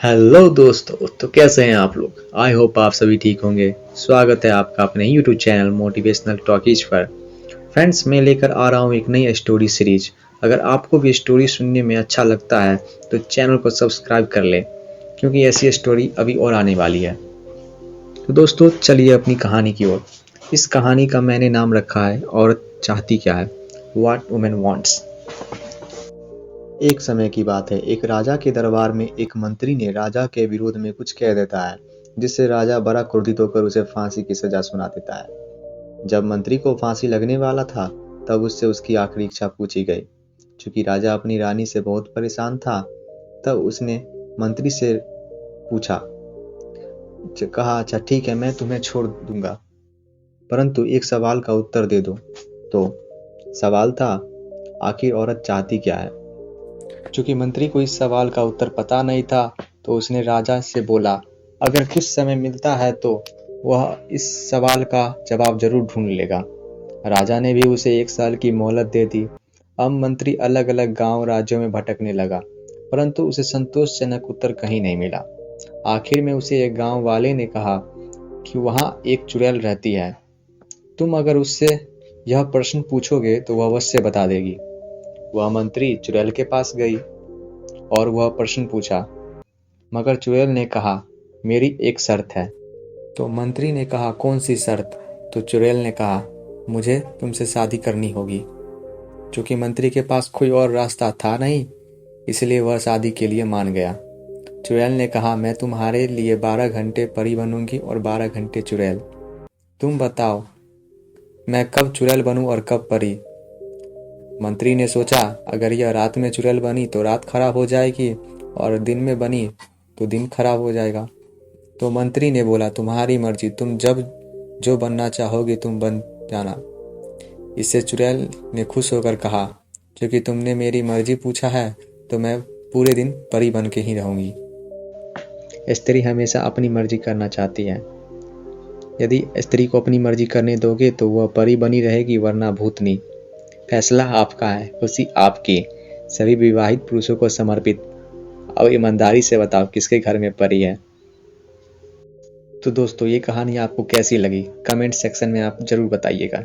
Hello दोस्तों, तो कैसे हैं आप लोग। आई होप आप सभी ठीक होंगे। स्वागत है आपका अपने यूट्यूब चैनल मोटिवेशनल टॉकीज पर। फ्रेंड्स, मैं लेकर आ रहा हूँ एक नई स्टोरी सीरीज। अगर आपको भी स्टोरी सुनने में अच्छा लगता है तो चैनल को सब्सक्राइब कर लें, क्योंकि ऐसी स्टोरी अभी और आने वाली है। तो दोस्तों, चलिए अपनी कहानी की ओर। इस कहानी का मैंने नाम रखा है औरत चाहती क्या है, व्हाट वुमेन वांट्स। एक समय की बात है, एक राजा के दरबार में एक मंत्री ने राजा के विरोध में कुछ कह देता है, जिससे राजा बड़ा क्रोधित होकर उसे फांसी की सजा सुना देता है। जब मंत्री को फांसी लगने वाला था, तब उससे उसकी आखिरी इच्छा पूछी गई। चूंकि राजा अपनी रानी से बहुत परेशान था, तब उसने मंत्री से पूछा, कहा, अच्छा ठीक है, मैं तुम्हें छोड़ दूंगा, परंतु एक सवाल का उत्तर दे दो। तो सवाल था, आखिर औरत चाहती क्या है। चूंकि मंत्री को इस सवाल का उत्तर पता नहीं था, तो उसने राजा से बोला, अगर कुछ समय मिलता है तो वह इस सवाल का जवाब जरूर ढूंढ लेगा। राजा ने भी उसे 1 साल की मोहलत दे दी। अब मंत्री अलग अलग गांव राज्यों में भटकने लगा, परंतु उसे संतोषजनक उत्तर कहीं नहीं मिला। आखिर में उसे एक गांव वाले ने कहा कि वहां एक चुड़ैल रहती है। तुम अगर उससे यह प्रश्न पूछोगे तो वह अवश्य बता देगी। वह मंत्री चुड़ैल के पास गई और वह प्रश्न पूछा, मगर चुड़ैल ने कहा, मेरी एक शर्त है। तो मंत्री ने कहा, कौन सी शर्त। तो चुड़ैल ने कहा, मुझे तुमसे शादी करनी होगी। चूंकि मंत्री के पास कोई और रास्ता था नहीं, इसलिए वह शादी के लिए मान गया। चुड़ैल ने कहा, मैं तुम्हारे लिए 12 घंटे परी बनूंगी और 12 घंटे चुड़ैल। तुम बताओ, मैं कब चुड़ैल बनूं और कब परी। मंत्री ने सोचा, अगर यह रात में चुड़ैल बनी तो रात खराब हो जाएगी, और दिन में बनी तो दिन खराब हो जाएगा। तो मंत्री ने बोला, तुम्हारी मर्जी, तुम जब जो बनना चाहोगे तुम बन जाना। इससे चुड़ैल ने खुश होकर कहा, क्योंकि तुमने मेरी मर्जी पूछा है तो मैं पूरे दिन परी बन के ही रहूंगी। स्त्री हमेशा अपनी मर्जी करना चाहती है। यदि स्त्री को अपनी मर्जी करने दोगे तो वह परी बनी रहेगी, वरना भूतनी। फैसला आपका है, खुशी आपकी। सभी विवाहित पुरुषों को समर्पित। अब ईमानदारी से बताओ, किसके घर में परी है। तो दोस्तों, ये कहानी आपको कैसी लगी, कमेंट सेक्शन में आप जरूर बताइएगा।